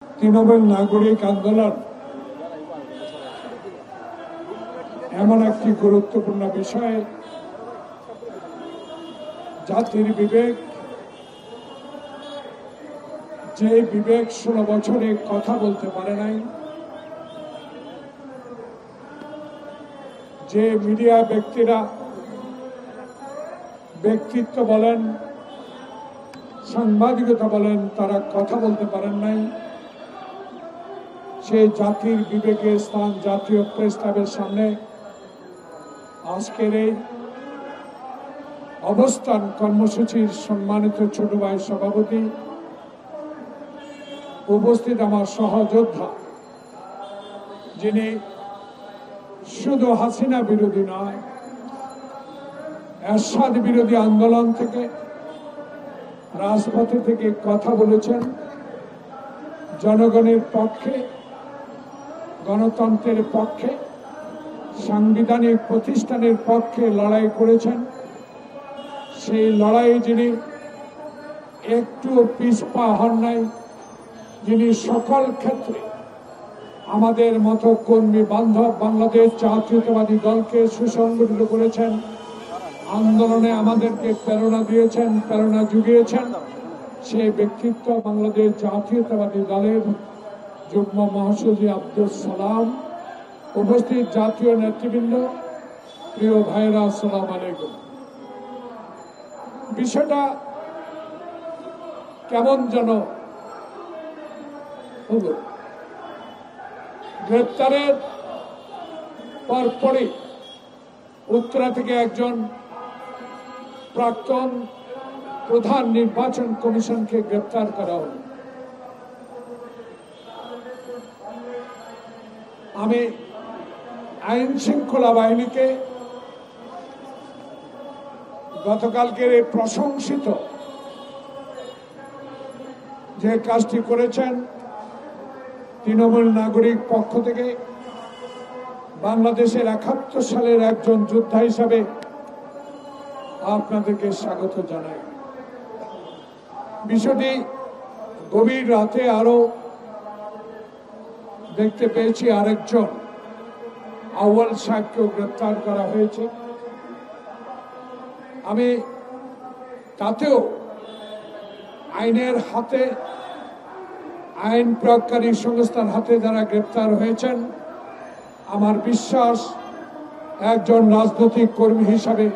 তৃণমূল নাগরিক আন্দোলন এমন একটি গুরুত্বপূর্ণ বিষয়, জাতির বিবেক, যে বিবেক 16 বছরে কথা বলতে পারে নাই, যে মিডিয়া ব্যক্তিরা ব্যক্তিত্ব বলেন, সাংবাদিকতা বলেন, তারা কথা বলতে পারেন নাই, সেই জাতির বিবেকের স্থান জাতীয় প্রেস ক্লাবের সামনে আজকের এই অবস্থান কর্মসূচির সম্মানিত ছোট ভাই সভাপতি, উপস্থিত আমার সহযোদ্ধা, যিনি শুধু হাসিনা বিরোধী নয়, এরশাদ বিরোধী আন্দোলন থেকে, রাজপথে থেকে কথা বলেছেন, জনগণের পক্ষে, গণতন্ত্রের পক্ষে, সাংবিধানিক প্রতিষ্ঠানের পক্ষে লড়াই করেছেন। সেই লড়াইয়ে যিনি একটুও পিছপা হন নাই, যিনি সকল ক্ষেত্রে আমাদের মতো কর্মী বান্ধব বাংলাদেশ জাতীয়তাবাদী দলকে সুসংগঠিত করেছেন, আন্দোলনে আমাদেরকে প্রেরণা দিয়েছেন, প্রেরণা জুগিয়েছেন, সেই ব্যক্তিত্ব বাংলাদেশ জাতীয়তাবাদী দলের যুগ্ম মহাসচিব আব্দুল সালাম, উপস্থিত জাতীয় নেতৃবৃন্দ, প্রিয় ভাইরা, আসসালামু আলাইকুম। বিষয়টা কেমন যেন হলো, গ্রেপ্তারের পরপরই উত্তরা থেকে একজন প্রাক্তন প্রধান নির্বাচন কমিশনকে গ্রেপ্তার করা হলো। আমি আইন শৃঙ্খলা বাহিনীকে গতকালকের এই প্রশংসিত যে কাজটি করেছেন তৃণমূল নাগরিক পক্ষ থেকে, বাংলাদেশের 71 সালের একজন যোদ্ধা হিসাবে আপনাদেরকে স্বাগত জানাই। বিষয়টি গভীর রাতে আরো দেখতে পেয়েছি, আরেকজন আউয়াল সাহেবকেও গ্রেপ্তার করা হয়েছে। আমি তাতেও আইনের হাতে, আইন প্রয়োগকারী সংস্থার হাতে যারা গ্রেপ্তার হয়েছেন, আমার বিশ্বাস একজন রাজনৈতিক কর্মী হিসাবে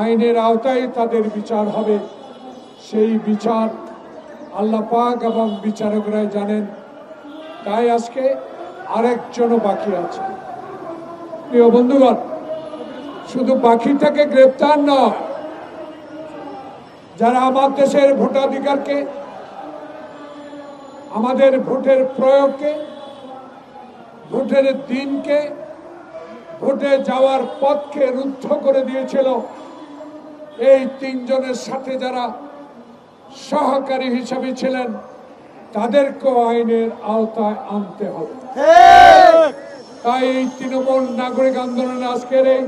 আইনের আওতায় তাদের বিচার হবে। সেই বিচার আল্লাহ পাক এবং বিচারকরাই জানেন। তাই আজকে আরেকজনও বাকি আছে। প্রিয় বন্ধুগণ, শুধু বাকি থেকে গ্রেপ্তার নয়, যারা আমার দেশের ভোটাধিকারকে, আমাদের ভোটের প্রয়োগকে, ভোটের দিনকে, ভোটে যাওয়ার পথকে রুদ্ধ করে দিয়েছিল, এই 3 জনের সাথে যারা সহকারী হিসাবে ছিলেন, তাদেরকেও আইনের আওতায় আনতে হবে। তাই এই তৃণমূল নাগরিক আন্দোলনে আজকের এই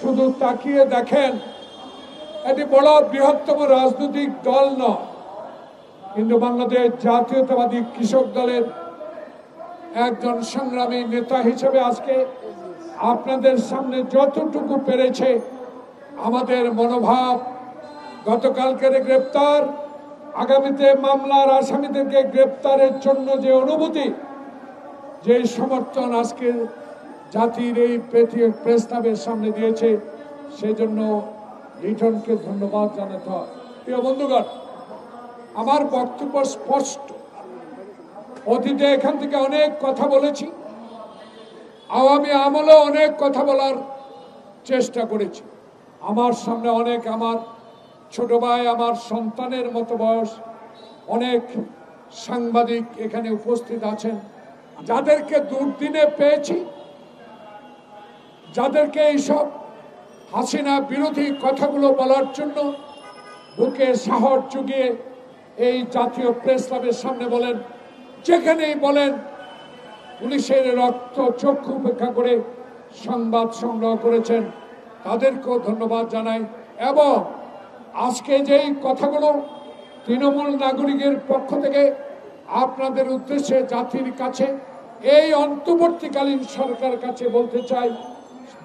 শুধু তাকিয়ে দেখেন, এটি বড় বৃহত্তম রাজনৈতিক দল নয়, কিন্তু বাংলাদেশ জাতীয়তাবাদী কৃষক দলের একজন সংগ্রামী নেতা হিসেবে আজকে আপনাদের সামনে যতটুকু পেরেছে আমাদের মনোভাব, গতকালকের গ্রেপ্তার, আগামীতে মামলার আসামিদেরকে গ্রেপ্তারের জন্য যে অনুভূতি, যে সমর্থন আজকে জাতির এই প্রেস ক্লাবের সামনে দিয়েছে, সেজন্য লিটনকে ধন্যবাদ জানাতে হয়। প্রিয় বন্ধুগণ, আমার বক্তব্য স্পষ্ট। অতীতে এখান থেকে অনেক কথা বলেছি, আওয়ামী আমলে অনেক কথা বলার চেষ্টা করেছি। আমার সামনে অনেক আমার ছোট ভাই, আমার সন্তানের মতো বয়স অনেক সাংবাদিক এখানে উপস্থিত আছেন, যাদেরকে দুর্দিনে পেয়েছি, যাদেরকে এইসব হাসিনা বিরোধী কথাগুলো বলার জন্য বুকে সাহস জুগিয়ে এই জাতীয় প্রেস ক্লাবের সামনে বলেন, যেখানেই বলেন, পুলিশের রক্ত চক্ষু উপেক্ষা করে সংবাদ সংগ্রহ করেছেন, তাদেরকেও ধন্যবাদ জানাই। এবং আজকে যেই কথাগুলো তৃণমূল নাগরিকের পক্ষ থেকে আপনাদের উদ্দেশ্যে জাতির কাছে এই অন্তর্বর্তীকালীন সরকার কাছে বলতে চাই,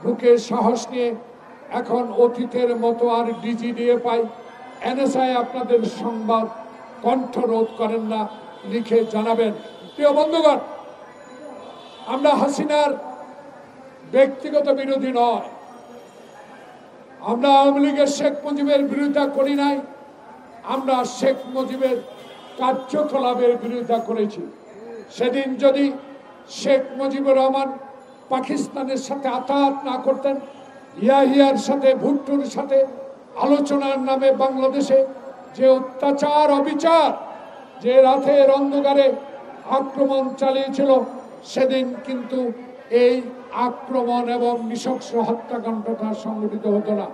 বুকে সাহস নিয়ে এখন অতীতের মতো আর ডিজি দিয়ে পাই এনএসআই আপনাদের সংবাদ কণ্ঠরোধ করেন না, লিখে জানাবেন। প্রিয় বন্ধুগণ, আমরা হাসিনার ব্যক্তিগত বিরোধী নয়, আমরা আওয়ামী লীগের শেখ মুজিবের বিরোধিতা করি নাই, আমরা শেখ মুজিবের কার্যকলাপের বিরোধিতা করেছি। সেদিন যদি শেখ মুজিবুর রহমান পাকিস্তানের সাথে আতাত না করতেন, ইয়াহিয়ার সাথে ভুট্টোর সাথে আলোচনার নামে বাংলাদেশে যে অত্যাচার অবিচার, যে রাতের অন্ধকারে আক্রমণ চালিয়েছিল, সেদিন কিন্তু এই আক্রমণ এবং নৃশংস হত্যাকাণ্ডটা সংঘটিত হতো না।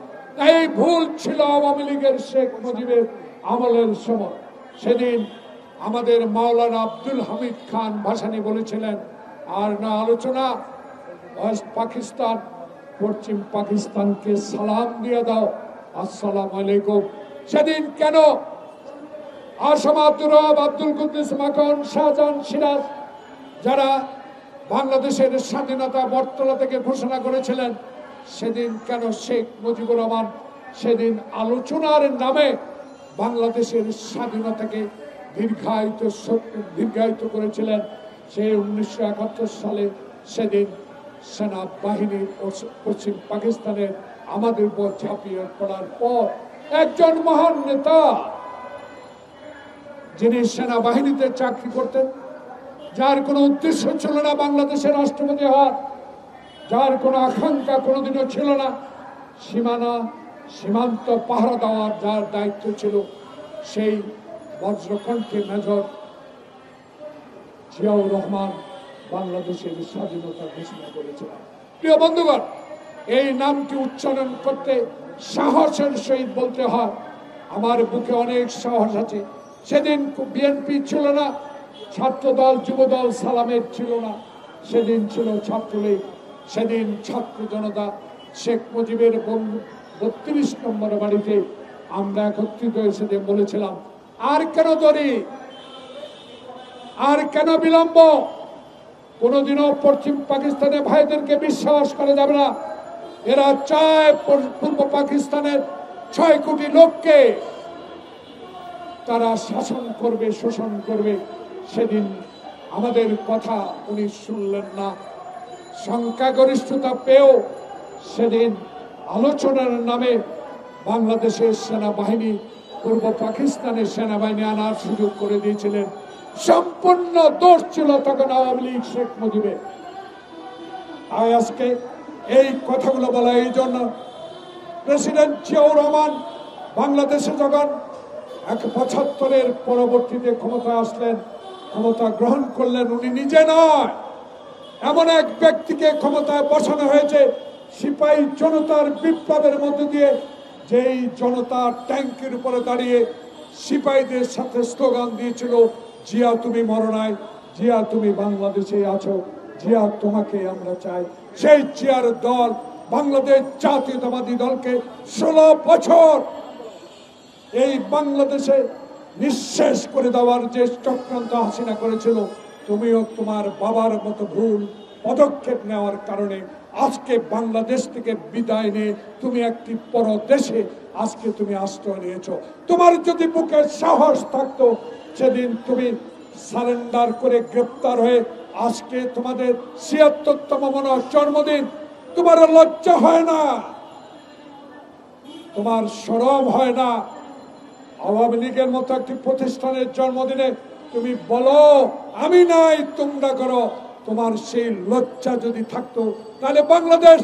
এই ভুল ছিল আওয়ামী লীগের শেখ মুজিবের আমলের সময়। সেদিন আমাদের মাওলানা আব্দুল হামিদ খান ভাসানী বলেছিলেন, আর না আলোচনা, ওয়েস্ট পাকিস্তান পশ্চিম পাকিস্তানকে সালাম দিয়ে দাও, আসসালামু আলাইকুম। সেদিন কেন আসম আব্দুর রব, আব্দুল কুদ্দুস মাখন, শাহজাহান সিরাজ, যারা বাংলাদেশের স্বাধীনতা বটতলা থেকে ঘোষণা করেছিলেন, সেদিন কেন শেখ মুজিবুর রহমান আলোচনার নামে বাংলাদেশের স্বাধীনতাকে দীর্ঘায়িত করেছিলেন? সেই 1971 সালে সেদিন সেনাবাহিনী পশ্চিম পাকিস্তানের আমাদের উপর ঝাঁপিয়ে পড়ার পর একজন মহান নেতা, যিনি সেনাবাহিনীতে চাকরি করতেন, যার কোনো উদ্দেশ্য ছিল না বাংলাদেশের রাষ্ট্রপতি হওয়ার, যার কোনো আকাঙ্ক্ষা কোনোদিনও ছিল না সীমান্ত পাহারা দেওয়ার, যার দায়িত্ব ছিল, সেই বজ্রকণ্ঠে মেজর জিয়াউর রহমান বাংলাদেশের স্বাধীনতা ঘোষণা করেছিলেন। প্রিয় বন্ধুগণ, এই নামটি উচ্চারণ করতে সাহসের সহিত বলতে হয়। আমার বুকে অনেক সাহস আছে। সেদিন বিএনপি ছিল না, ছাত্রদল যুবদল সালামের ছিল না, সেদিন ছিল ছাত্রলীগ, সেদিন ছাত্র জনতা। শেখ মুজিবের 32 নম্বর বাড়িতে আমরা একত্রিত হয়ে সেদিন বলেছিলাম, আর কেন দেরি, আর কেন বিলম্ব? কোনোদিনও পশ্চিম পাকিস্তানের ভাইদেরকে বিশ্বাস করা যাবে না। এরা চায় পূর্ব পাকিস্তানের 6 কোটি লোককে তারা শাসন করবে, শোষণ করবে। সেদিন আমাদের কথা উনি শুনলেন না। সংখ্যাগরিষ্ঠতা পেয়েও সেদিন আলোচনার নামে বাংলাদেশের সেনাবাহিনী পূর্ব পাকিস্তানের সেনাবাহিনী আনার সুযোগ করে দিয়েছিলেন। সম্পূর্ণ দোষ ছিল তখন আওয়ামী লীগ, শেখ মুজিবের। আজকে এই কথাগুলো বলা এই জন্য, প্রেসিডেন্ট জিয়াউর রহমান বাংলাদেশে যখন 75-এর পরবর্তীতে ক্ষমতা আসলেন, ক্ষমতা গ্রহণ করলেন, উনি নিজে নয়, এমন এক ব্যক্তিকে ক্ষমতায় বসানো হয়েছে সিপাহী জনতার বিপ্লবের মধ্য দিয়ে, যেই জনতা ট্যাঙ্কের উপরে দাঁড়িয়ে সিপাহীদের সাথে স্লোগান দিয়েছিল, জিয়া তুমি মরো নাই, জিয়া তুমি বাংলাদেশে আছো, জিয়া তোমাকে আমরা চাই। সেই জিয়ার দল বাংলাদেশ জাতীয়তাবাদী দলকে 16 বছর এই বাংলাদেশে নিঃশেষ করে দেওয়ার যে চক্রান্ত হাসিনা করেছিল, তুমিও তোমার বাবার মতো ভুল পদক্ষেপ নেওয়ার কারণে আজকে বাংলাদেশ থেকে বিদায় নিয়ে তুমি একটি পরদেশে আজকে তুমি আশ্রয় নিয়েছো। তোমার যদি বুকে সাহস থাকতো, সেদিন তুমি সারেন্ডার করে গ্রেপ্তার হয়ে আজকে তোমাদের ৭৬তম জন্মদিন, তোমার লজ্জা হয় না? তোমার শরম হয় না? আওয়ামী লীগের মতো একটি প্রতিষ্ঠানের জন্মদিনে তুমি বলো আমি নাই, তোমরা করো। তোমার সেই লজ্জা যদি থাকতো, তাহলে বাংলাদেশ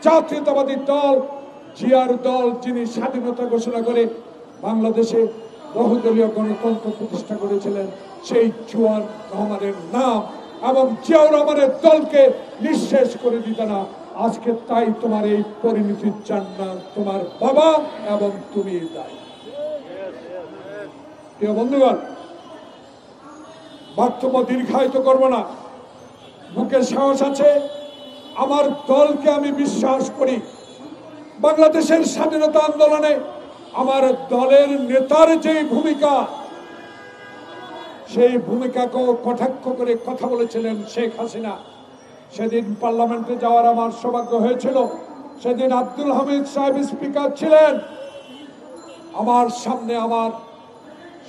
জাতীয়তাবাদী দল, জিয়ার দল, যিনি স্বাধীনতা ঘোষণা করে বাংলাদেশে বহুদলীয় গণতন্ত্র প্রতিষ্ঠা করেছিলেন, সেই জিয়াউর রহমানের নাম এবং জিয়াউর রহমানের দলকে নিঃশেষ করে দিত না। আজকে তাই তোমার এই পরিণতির জন্য তোমার বাবা এবং তুমি দায়ী। প্রিয় বন্ধুগণ, বক্তব্য দীর্ঘায়িত করব না। বুকে সাহস আছে, আমার দলকে আমি বিশ্বাস করি। বাংলাদেশের স্বাধীনতা আন্দোলনে আমার দলের নেতার যে ভূমিকা, সেই ভূমিকাকেও কটাক্ষ করে কথা বলেছিলেন শেখ হাসিনা। সেদিন পার্লামেন্টে যাওয়ার আমার সৌভাগ্য হয়েছিল। সেদিন আব্দুল হামিদ সাহেব স্পিকার ছিলেন। আমার সামনে আমার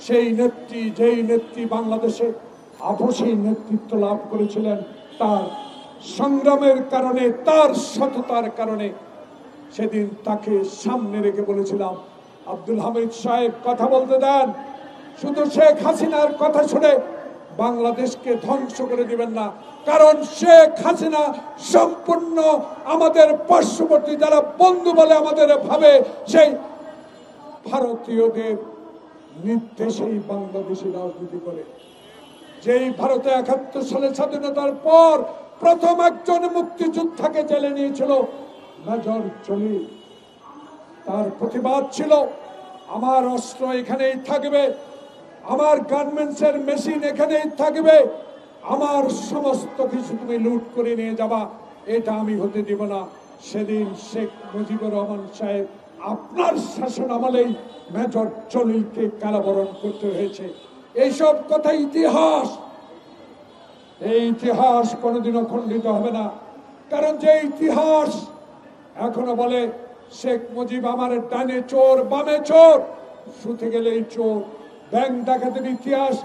সেই নেত্রী, যেই নেত্রী বাংলাদেশে আপসী নেতৃত্ব লাভ করেছিলেন, তার সংগ্রামের কারণে, তার সততার কারণে সেদিন তাকে সামনে রেখে বলেছিলাম, আব্দুল হামিদ সাহেব কথা বলতে দেন, শুধু শেখ হাসিনার কথা শুনে বাংলাদেশকে ধ্বংস করে দিবেন না, কারণ শেখ হাসিনা সম্পূর্ণ আমাদের পার্শ্ববর্তী যারা বন্ধু বলে আমাদের ভাবে, সেই ভারতীয়দের নির্দেশেই বাংলাদেশি রাজনীতি করে। যেই ভারতে ৭১ সালে স্বাধীনতার পর প্রথম একজন মুক্তিযোদ্ধাকে জেলে নিয়েছিল মেজর জলিল। তার প্রতিবাদ ছিল, আমার অস্ত্র এখানেই থাকবে, আমার গার্মেন্টস এর মেশিন এখানেই থাকবে, আমার সমস্ত কিছু তুমি লুট করে নিয়ে যাবা, এটা আমি হতে দিব না। সেদিন শেখ মুজিবুর রহমান সাহেব আপনার শাসন আমলেই মেজর জলিলকে কারাবরণ করতে হয়েছে। এইসব কথা ইতিহাস, এই ইতিহাস কোনোদিনও খণ্ডিত হবে না। কারণ যে ইতিহাস এখনো বলে শেখ মুজিব আমার ডানে চোর বামে চোর, শুতে গেলেই চোর, ব্যাংক ডাকাতের ইতিহাস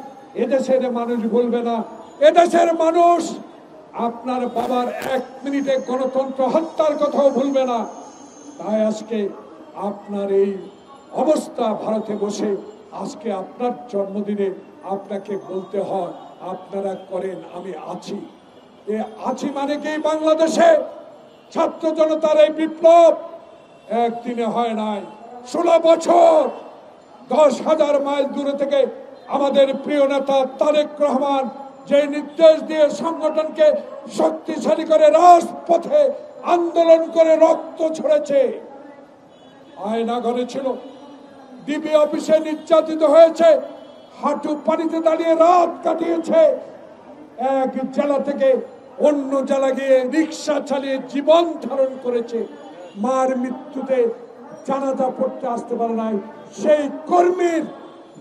এদেশের মানুষ ভুলবে না। এদেশের মানুষ আপনার বাবার 1 মিনিটে গণতন্ত্র হত্যার কথাও ভুলবে না। তাই আজকে আপনার এই অবস্থা, ভারতে বসে আজকে আপনার জন্মদিনে আপনাকে বলতে হয় আপনারা করেন, আমি আছি। এ আছি মানে কি, বাংলাদেশে ছাত্র জনতার এই বিপ্লব একদিনে হয় নাই। 16 বছর 10,000 মাইল দূরে থেকে আমাদের প্রিয় নেতা তারেক রহমান যে নির্দেশ দিয়ে সংগঠনকে শক্তিশালী করে রাজপথে আন্দোলন করে রক্ত ছড়েছে, আয়না ঘরে ছিল, ডিবি অফিসে নির্যাতিত হয়েছে, হাঁটু পানিতে দাঁড়িয়ে রাত কাটিয়েছে, এক জেলা থেকে অন্য জেলা গিয়ে রিক্সা চালিয়ে জীবন ধারণ করেছে, মার মৃত্যুতে জানাজা পড়তে আসতে পারে নাই। সেই কর্মীর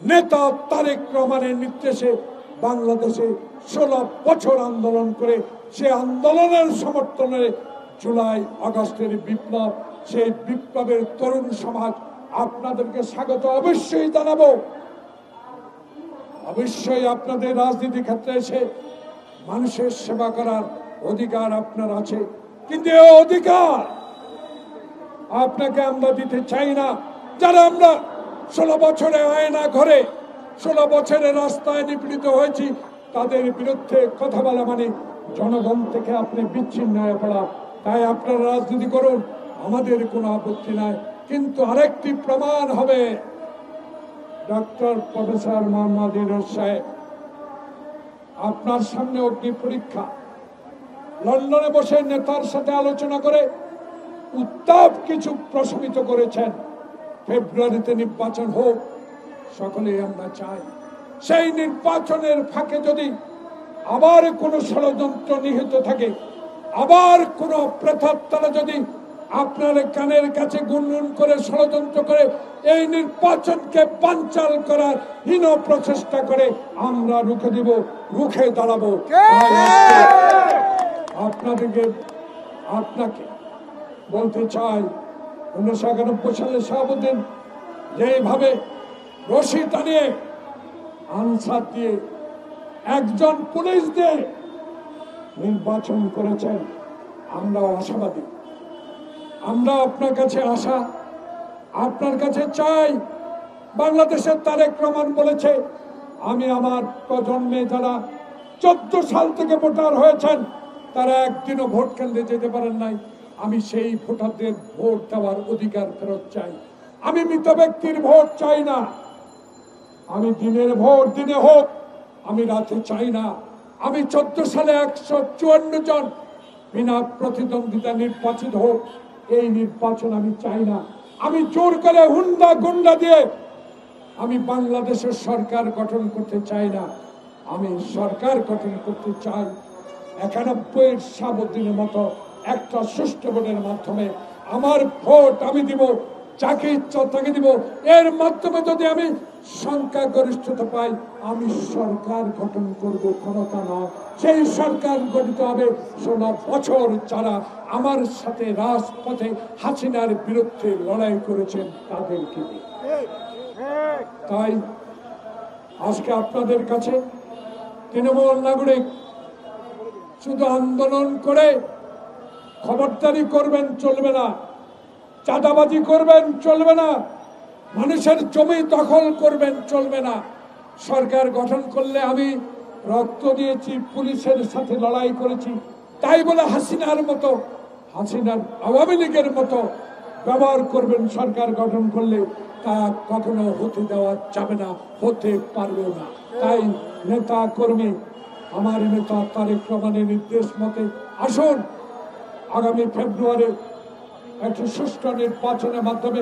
নেতা তারেক রহমানের নির্দেশে বাংলাদেশে 16 বছর আন্দোলন করে, সে আন্দোলনের সমর্থনে জুলাই আগস্টের বিপ্লব, সেই বিপ্লবের তরুণ সমাজ আপনাদেরকে স্বাগত অবশ্যই জানাবো। অবশ্যই আপনাদের রাজনীতি ক্ষেত্রে এসে মানুষের সেবা করার অধিকার আপনার আছে, কিন্তু এই অধিকার আপনাকে আমরা দিতে চাই না। যারা আমরা 16 বছরে আয়না ঘরে, 16 বছরে রাস্তায় নিপীড়িত হয়েছি, তাদের বিরুদ্ধে কথা বলা মানে জনগণ থেকে আপনি বিচ্ছিন্ন হয়ে পড়া। তাই আপনারা রাজনীতি করুন, আমাদের কোনো আপত্তি নাই, কিন্তু আরেকটি প্রমাণ হবে। ডক্টর প্রফেসর মোহাম্মদ ইউনূস সাহেব, আপনার সামনে অগ্নি পরীক্ষা। লন্ডনে বসে নেতার সাথে আলোচনা করে উত্তাপ কিছু প্রশমিত করেছেন। ফেব্রুয়ারিতে নির্বাচন হোক, সকলেই আমরা চাই। সেই নির্বাচনের ফাঁকে যদি আবার কোনো ষড়যন্ত্র নিহিত থাকে, আবার কোনো প্রেতাত্মারা যদি আপনার কানের কাছে গুনগুন করে ষড়যন্ত্র করে এই নির্বাচনকে বানচাল করার হীন প্রচেষ্টা করে, আমরা রুখে দিব, রুখে দাঁড়াবো। আপনাকে বলতে চাই, 1991 সালে শাহাবুদ্দিন যেভাবে রশি টানিয়ে আনসার দিয়ে একজন পুলিশ দিয়ে নির্বাচন করেছেন, আমরা আশাবাদী। আমরা আপনার কাছে আশা, আপনার কাছে চাই। বাংলাদেশের তারেক রহমান বলেছে, আমি আমার প্রজন্মে যারা 14 সাল থেকে ভোটার হয়েছেন, তারা একদিনও ভোট কেন্দ্রে যেতে পারেন নাই, আমি সেই ভোটারদের ভোট দেওয়ার অধিকার ফেরত চাই। আমি মৃত ব্যক্তির ভোট চাই না, আমি দিনের ভোট দিনে হোক, আমি রাতে চাই না। আমি 14 সালে 154 জন বিনা প্রতিদ্বন্দ্বিতা নির্বাচিত হোক, এই নির্বাচন আমি চাই না। আমি জোর করে হুন্ডা গুন্ডা দিয়ে আমি বাংলাদেশের সরকার গঠন করতে চাই না। আমি সরকার গঠন করতে চাই 91 শাহাবুদ্দিনের মতো একটা সুষ্ঠু ভোটের মাধ্যমে। আমার ভোট আমি দিব, যাকে ইচ্ছা তাকে দিব। এর মাধ্যমে যদি আমি সংখ্যাগরিষ্ঠতা পাই আমি সরকার গঠন করব, ক্ষমতা নয়। সেই সরকার গঠিত হবে 16 বছর যারা আমার সাথে রাজপথে হাসিনার বিরুদ্ধে লড়াই করেছেন তাদেরকে নিয়ে। তাই আজকে আপনাদের কাছে তৃণমূল নাগরিক শুধু আন্দোলন করে খবরদারি করবেন চলবে না, চাঁদাবাজি করবেন চলবে না, মানুষের জমি দখল করবেন চলবে না। সরকার গঠন করলে আমি রক্ত দিয়েছি, পুলিশের সাথে লড়াই করেছি, তাই বলে হাসিনার মতো, হাসিনার আওয়ামী লীগের মতো ব্যবহার করবেন সরকার গঠন করলে, তা কখনো হতে দেওয়া যাবে না, হতে পারবে না। তাই নেতা কর্মী, আমার নেতা তারেক রহমানের নির্দেশ মতে আসুন, আগামী ফেব্রুয়ারি একটি সুষ্ঠু নির্বাচনের মাধ্যমে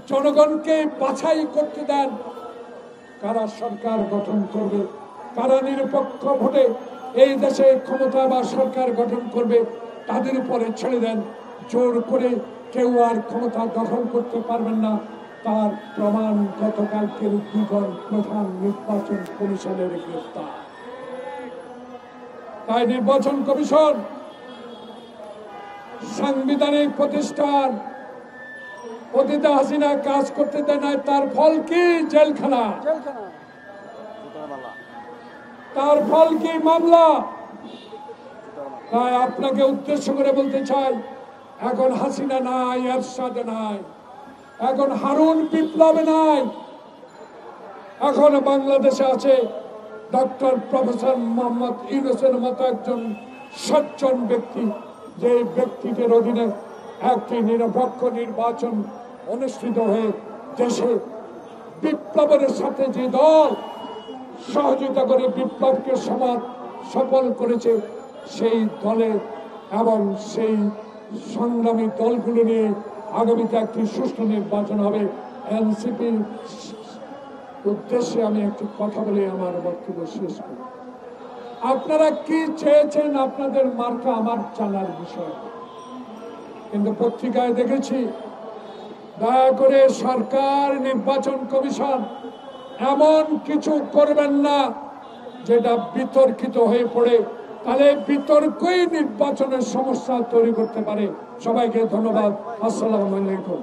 জনগণকে বাছাই করতে দেন কারা সরকার গঠন করবে, কারা নিরপেক্ষ ভোটে এই দেশে ক্ষমতা বা সরকার গঠন করবে, তাদের উপরে ছেড়ে দেন। জোর করে কেউ আর ক্ষমতা দখল করতে পারবেন না, তার প্রমাণ গতকালকের দুজন প্রধান নির্বাচন কমিশনের গ্রেফতার। তাই নির্বাচন কমিশন সাংবিধানিক প্রতিষ্ঠান, অতীতে হাসিনা কাজ করতে দেয় না, তার ফল কি? জেলখানা। তার ফল কি? মামলা। তাই আপনাকে উদ্দেশ্য করে বলতে চাই, এখন হাসিনা নাই, এরশাদ নাই, এখন হারুন বিপ্লব নাই, এখন বাংলাদেশে আছে ডক্টর প্রফেসর মোহাম্মদ ইউনূসের মতো একজন সজ্জন ব্যক্তি, যে ব্যক্তিদের অধীনে একটি নিরপেক্ষ নির্বাচন অনুষ্ঠিত হয়ে দেশে বিপ্লবের সাথে যে দল সহযোগিতা করে বিপ্লবকে সফল করেছে, সেই দলে এবং সেই সংগ্রামী দলগুলো নিয়ে আগামীতে একটি সুষ্ঠু নির্বাচন হবে। এনসিপির উদ্দেশ্যে আমি একটি কথা বলে আমার বক্তব্য শেষ করি। আপনারা কি চেয়েছেন আপনাদের মার্কা আমার জানার বিষয়, কিন্তু পত্রিকায় দেখেছি দয়া করে সরকার, নির্বাচন কমিশন এমন কিছু করবেন না যেটা বিতর্কিত হয়ে পড়ে, তাহলে বিতর্কই নির্বাচনের সমস্যা তৈরি করতে পারে। সবাইকে ধন্যবাদ। আসসালামু আলাইকুম।